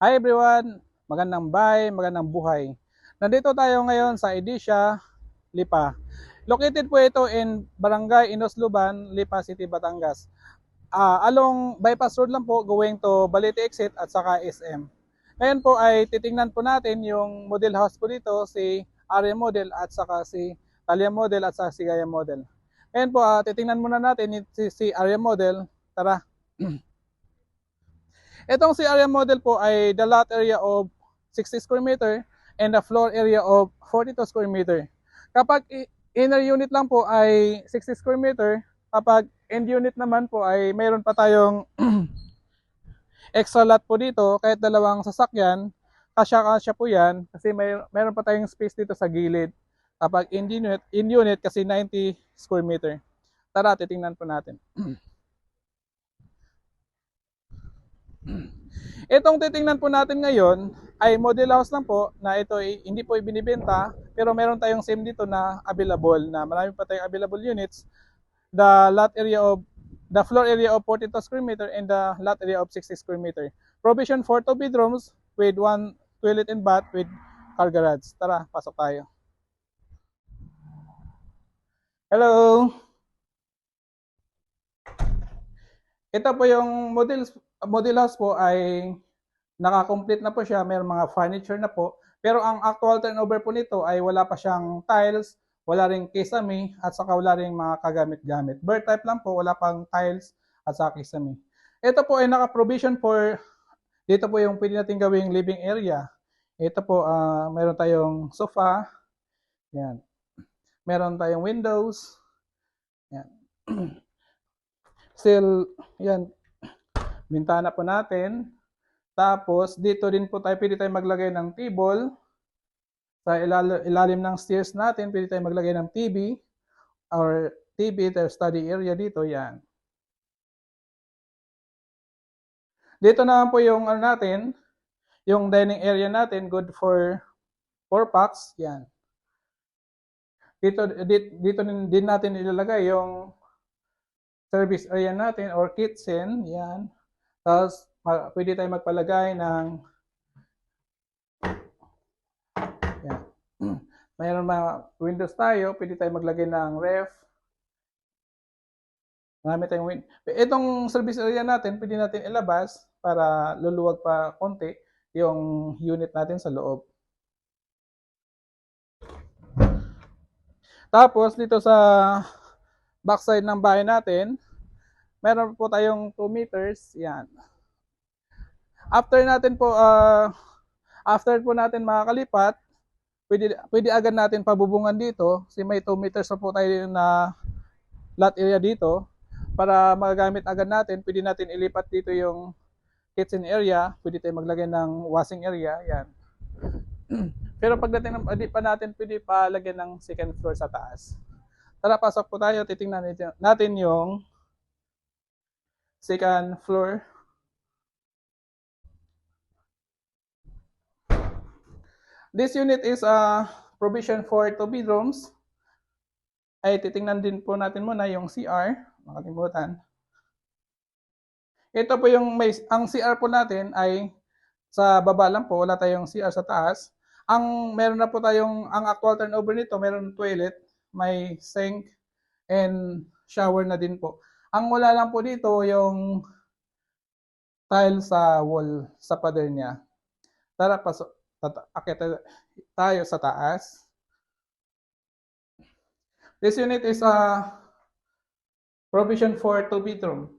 Hi everyone! Magandang magandang buhay. Nandito tayo ngayon sa Edisha, Lipa. Located po ito in Barangay Inusluban, Lipa City, Batangas. Along bypass road lang po going to Balete Exit at saka SM. Ngayon po ay titingnan po natin yung model house po dito, si Arya Model at saka si Talia Model at saka si Gaya Model. Ngayon po titingnan muna natin si Arya Model. Tara! Itong si area model po ay the lot area of 60 square meter and the floor area of 42 square meter. Kapag inner unit lang po ay 60 square meter, kapag end unit naman po ay mayroon pa tayong extra lot po dito, kahit dalawang sasakyan, kasya-kasya po yan kasi mayroon pa tayong space dito sa gilid. Kapag in unit kasi 90 square meter. Tara, titingnan po natin. Itong titingnan po natin ngayon ay model house lang po na ito ay hindi po ibinibenta pero meron tayong same dito na available na marami pa tayong available units. The floor area of 42 square meter and the lot area of 60 square meter. Provision for 2 bedrooms with 1 toilet and bath with car garage. Tara, pasok tayo. Hello! Ito po yung model house po ay naka-complete na po siya, may mga furniture na po. Pero ang actual turnover po nito ay wala pa siyang tiles, wala ring kisame, at saka wala ring mga kagamit-gamit. Bird type lang po, wala pang tiles at saka kisame. Ito po ay naka-provision for, dito po yung pwede natin gawing living area. Ito po, meron tayong sofa, yan. Meron tayong windows, yan. Still, yan, bintana po natin. Tapos, dito din po pwede tayo maglagay ng table. Sa ilalim ng stairs natin, pwede tayo maglagay ng TV or TV, tayo study area dito, yan. Dito naman po yung natin, yung dining area natin, good for 4 packs, yan. Dito din natin ilalagay yung service area natin or kitchen, yan. Tapos, pwede tayo magpalagay ng yan. Mayroon mga windows tayo, pwede tayo maglagay ng ref. Marami tayong Itong service area natin, pwede natin ilabas para luluwag pa konti yung unit natin sa loob. Tapos dito sa backside ng bahay natin, meron po tayong 2 meters, yan. After po natin makakalipat, pwede agad natin pabubungan dito kasi may 2 meters na po tayo na lot area dito para magagamit agad natin. Pwede natin ilipat dito yung kitchen area, pwede tayo maglagay ng washing area, yan. Pero pagdating ng pa natin pwede pa lagyan ng second floor sa taas. Tara, pasok po tayo, titingnan natin yung second floor. This unit is a provision for 2 bedrooms. Ay titingnan din po natin muna yung CR, nakalimutan. Ito po yung ang CR po natin ay sa baba lang po, wala tayong CR sa taas. Meron na po ang actual turnover nito, meron toilet, may sink, and shower na din po. Ang wala lang po dito yung tile sa wall, sa pader niya. Tara, akit tayo sa taas. This unit is a provision for 2 bedroom.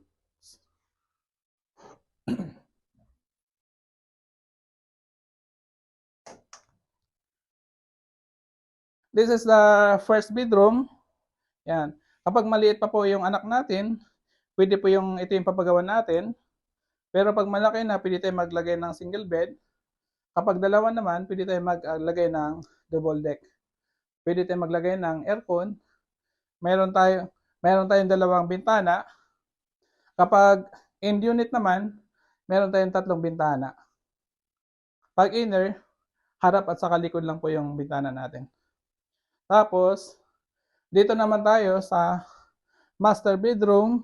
This is the first bedroom. Yan. Kapag maliit pa po yung anak natin, pwede po ito yung papagawa natin. Pero pag malaki na, pwede tayo maglagay ng single bed. Kapag dalawa naman, pwede tayo maglagay ng double deck. Pwede tayo maglagay ng aircon. Meron tayong dalawang bintana. Kapag end unit naman, meron tayong 3 bintana. Pag inner, harap at saka likod lang po yung bintana natin. Tapos, dito naman tayo sa master bedroom.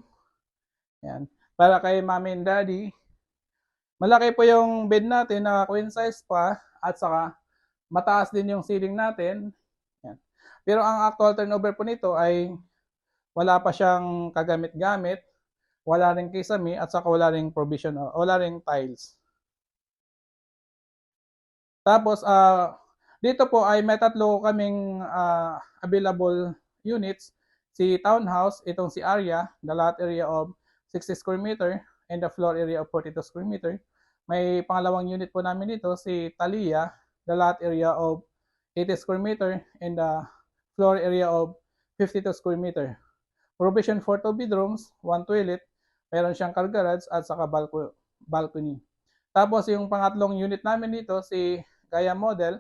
Yan. Para kay mommy and daddy. Malaki po yung bed natin, na queen size pa, at saka mataas din yung ceiling natin. Yan. Pero ang actual turnover po nito ay wala pa siyang kagamit-gamit, wala ring kisame, at saka wala ring provision, wala ring tiles. Tapos, dito po ay may tatlo kaming available units. Si townhouse, itong si Aria, the lot area of 60 square meter and the floor area of 42 square meter. May pangalawang unit po namin dito, si Thalia, the lot area of 80 square meter and the floor area of 52 square meter. Provision for 2 bedrooms, 1 toilet, meron siyang car garage at saka balcony. Tapos yung pangatlong unit namin dito, si Gaia Model.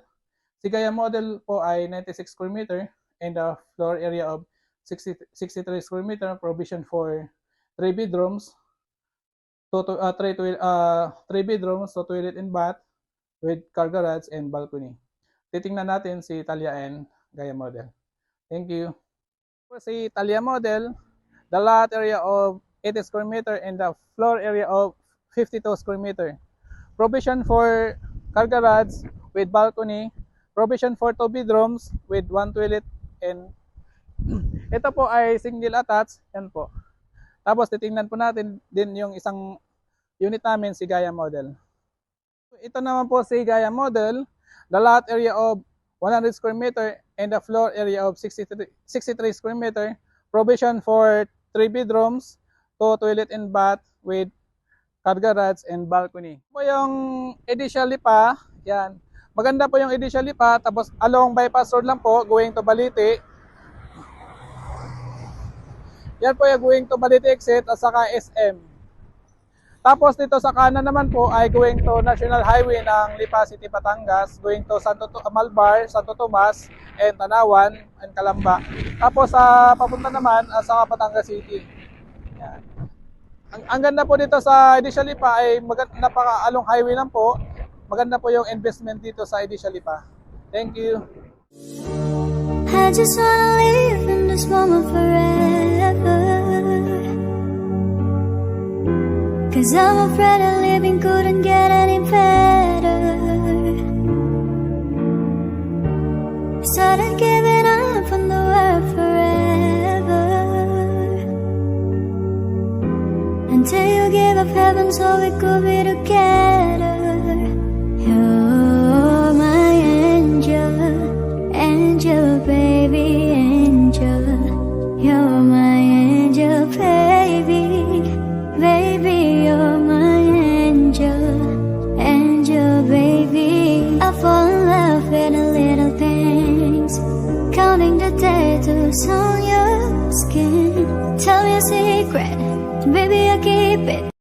Si Gaia Model po ay 96 square meter and the floor area of 63 square meter, provision for 3 bedrooms, 3 bedrooms, 2 toilet and bath with car garage and balcony. Titingnan natin si Thalia and Gaia Model. Thank you. Si Thalia Model, the lot area of 80 square meter and the floor area of 52 square meter. Provision for car garage with balcony, provision for 2 bedrooms with 1 toilet, and ito po ay single attached. Yan po. Tapos titingnan po natin din yung isang unit namin, si Gaia Model. Ito naman po si Gaia Model, the lot area of 100 square meter and the floor area of 63 square meter, provision for 3 bedrooms, 2 toilet and bath with car garage and balcony. Po yung Edisha Lipa, yan. Maganda po yung Edisha Lipa, tapos along bypass road lang po, going to Balite. Yan po yung going to Balite exit at saka SM. Tapos dito sa kanan naman po ay going to National Highway ng Lipa City, Batangas, going to Malbar, Santo Tomas, and Tanawan, and Calamba. Tapos sa papunta naman sa Batangas City. Yan. Ang ganda po dito sa Edisha Lipa ay napaka-along highway lang po. Maganda po yung investment dito sa Edisha Lipa. Thank you. I just wanna live in this moment forever, 'cause I'm afraid of living couldn't get any better. Started giving up on the world forever, until you gave up heaven so we could be together. You're my angel, angel baby, angel. You're my angel baby, baby, you're my angel, angel baby. I fall in love with the little things, counting the tattoos on your skin. Tell me a secret, baby, I keep it.